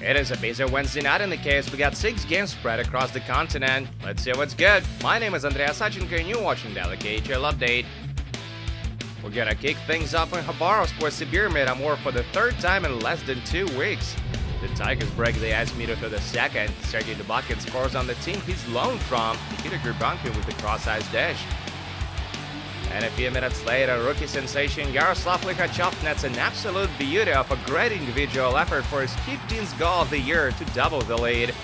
It is a busy Wednesday night in the case. We got 6 games spread across the continent. Let's see what's good. My name is Andrea Sachenko and you're watching the KHL Update. We're gonna kick things off in Khabarovsk where Sibir made Amur for the third time in less than 2 weeks. The Tigers break the ice meter to the second. Sergei Dubakin scores on the team he's loaned from. Nikita Gribankin with the cross-ice dish. And a few minutes later, rookie sensation Yaroslav Likhachov nets an absolute beauty of a great individual effort for his 15th goal of the year to double the lead.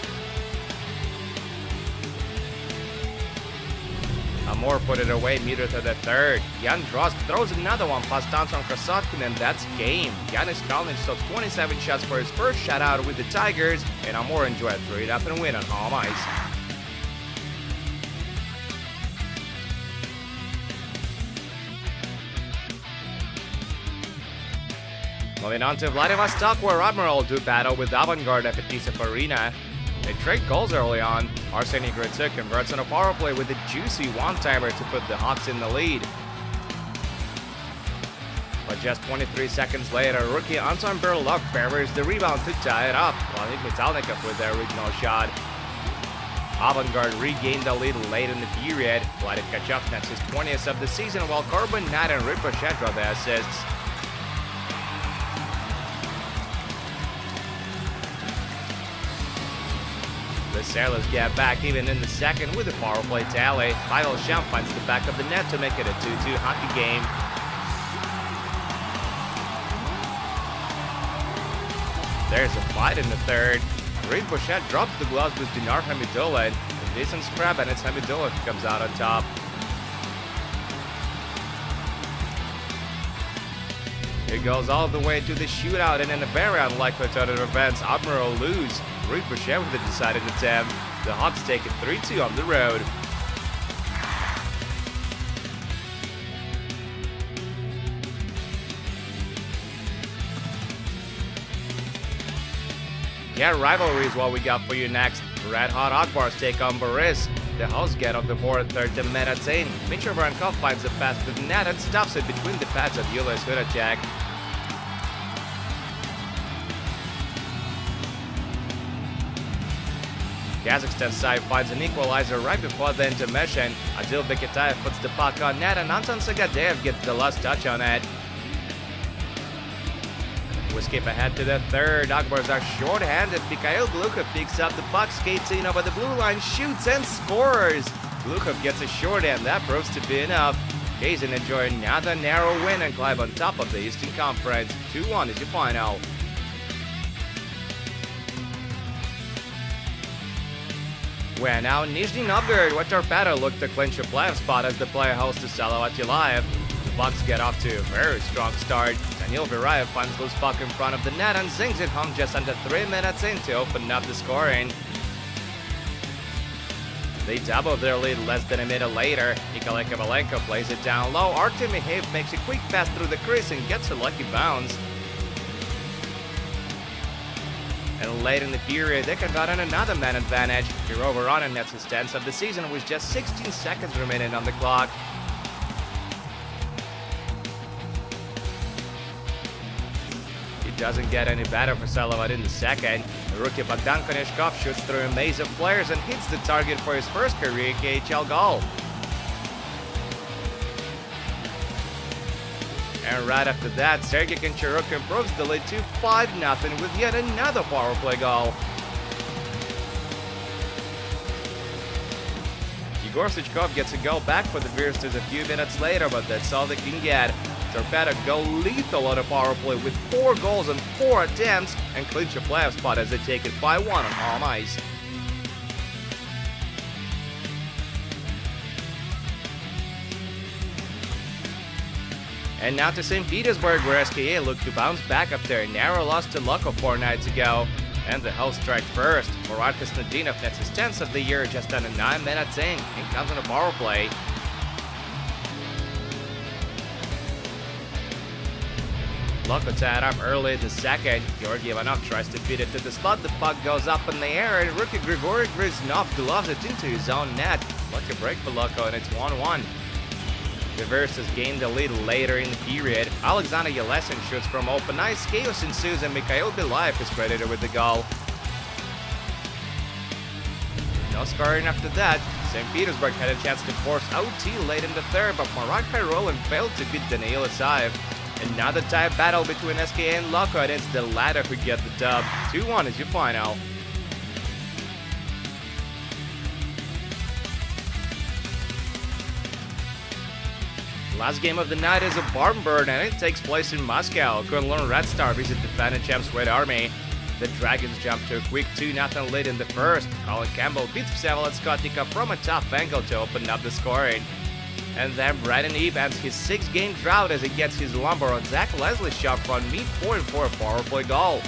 Amur put it away meter to the third. Jan Drost throws another one past Anton Krasotkin and that's game. Yanis Kalinic took 27 shots for his first shutout with the Tigers, and Amur enjoyed a 3-0 win on home ice. Moving on to Vladivostok, where Admiral do battle with Avangard at Fetisov Arena. They trade goals early on. Arseny Gritsuk converts on a power play with a juicy one-timer to put the Hawks in the lead. But just 23 seconds later, rookie Anton Berlok buries the rebound to tie it up, while Nick Metalnikov with their original shot. Avangard regained the lead late in the period. Vladimir Tkachuk nets his 20th of the season, while Corbin Knight and Ricochet draw the assists. The Sailors get back even in the second with a power play tally. Pavel Shamp finds the back of the net to make it a 2-2 hockey game. There's a fight in the third. Reid Bouchette drops the gloves with Dinar Hamidullah. A decent scrap and it's Hamidullah who comes out on top. It goes all the way to the shootout, and in a very unlikely turn of events, Admiral lose. Reid Bouchette with a decided attempt. The Hawks take it 3-2 on the road. Yeah, rivalry is what we got for you next. Red Hot Akbars take on Boris. The Hawks get off the board 30 minutes in. Mitchell Varankov finds the pass to the net and stuffs it between the pads of Julius Hudacek. Kazakhstan side finds an equalizer right before the intermission. Adil Beketayev puts the puck on net and Anton Sagadev gets the last touch on it. We skip ahead to the third. Akbars are short-handed. Mikhail Glukhov picks up the puck, skates in over the blue line, shoots and scores! Glukhov gets a shorthand, that proves to be enough. Kazin enjoy another narrow win and climb on top of the Eastern Conference. 2-1 is your final. We're now in Nizhny Novgorod, where Torpedo look to clinch a playoff spot as the player host to Salovati Live. The Bucks get off to a very strong start. Daniil Virayev finds loose puck in front of the net and zings it home just under 3 minutes in to open up the scoring. They double their lead less than a minute later. Nikolai Kovalenko plays it down low. Artemy Have makes a quick pass through the crease and gets a lucky bounce. And late in the period, they convert on another man advantage. Kiro Voronin nets his 10th of the season with just 16 seconds remaining on the clock. It doesn't get any better for Salovat in the second. The rookie Bogdan Koneshkov shoots through a maze of players and hits the target for his first career KHL goal. And right after that, Sergei Koncharuk improves the lead to 5-0 with yet another power play goal. Igor Suchkov gets a goal back for the Virstas a few minutes later, but that's all they can get. Torpedo go lethal on a power play with 4 goals and 4 attempts and clinch a playoff spot as they take it 5-1 on home ice. And now to St. Petersburg, where SKA looked to bounce back after a narrow loss to Loko 4 nights ago. And the host strike first. Murat Khasnudinov nets his 10th of the year just under 9 minutes in. He comes on a power play. Loko tied up early in the second. Georgi Ivanov tries to feed it to the slot. The puck goes up in the air and rookie Grigory Griznov gloves it into his own net. Lucky break for Loko and it's 1-1. The Virstas gained the lead later in the period. Alexander Yelesin shoots from open ice, chaos ensues, and Mikhail Belayev is credited with the goal. No scoring after that. St. Petersburg had a chance to force OT late in the third, but Marat Kairolan failed to beat Danil Asayev. Another tie battle between SKA and Loko, and it's the latter who get the dub. 2-1 is your final. Last game of the night is a barn burn, and it takes place in Moscow. Kunlun Red Star visit defending champs Red Army. The Dragons jump to a quick 2-0 lead in the first. Colin Campbell beats Vsevolod Skotnikov from a tough angle to open up the scoring. And then Brandon Eve ends his 6-game drought as he gets his lumber on Zach Leslie's shot from midpoint for a power play goal.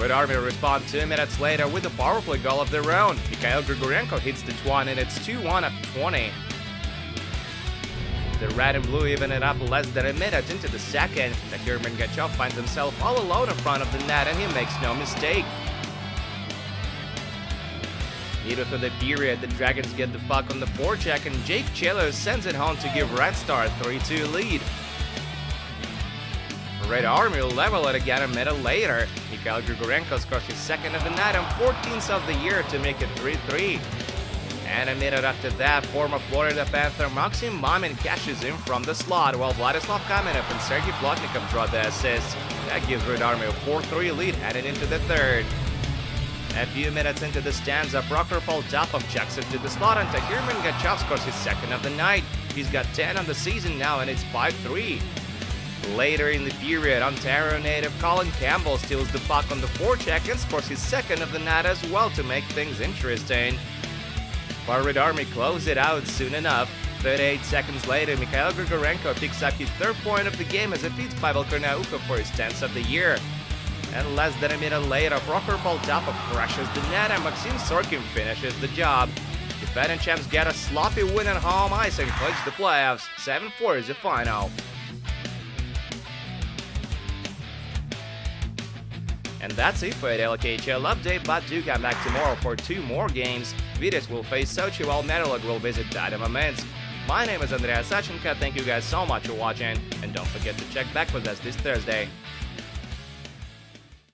Red Army respond 2 minutes later with a power play goal of their own. Mikhail Grigorenko hits the 2-1 and it's 2-1 after 20. The red and blue even it up less than a minute into the second. Tahir Mingachev finds himself all alone in front of the net and he makes no mistake. Either through the period, the Dragons get the puck on the forecheck and Jake Chelo sends it home to give Red Star a 3-2 lead. Red Army will level it again a minute later. Mikhail Grigorenko scores his second of the night and 14th of the year to make it 3-3. And a minute after that, former Florida Panther Maxim Mamin cashes in from the slot, while Vladislav Kamenev and Sergei Plotnikov draw the assists. That gives Red Army a 4-3 lead heading into the third. A few minutes into the stanza, Prokhor Poltapov checks it to the slot and Tahir Mingachev scores his second of the night. He's got 10 on the season now and it's 5-3. Later in the period, Ontario native Colin Campbell steals the puck on the forecheck and scores his second of the night as well to make things interesting. But Red Army closed it out soon enough. 38 seconds later, Mikhail Grigorenko picks up his third point of the game as he beats Pavel Kornaukov for his 10th of the year. And less than a minute later, Prokhor Poltapov crushes the net and Maxim Sorkin finishes the job. Defending champs get a sloppy win on home ice and clinch the playoffs. 7-4 is the final. And that's it for a daily KHL update, but do come back tomorrow for 2 more games. Vitas will face Sochi while Metalurg will visit Dynamo Minsk. My name is Andrea Sachenko, thank you guys so much for watching, and don't forget to check back with us this Thursday.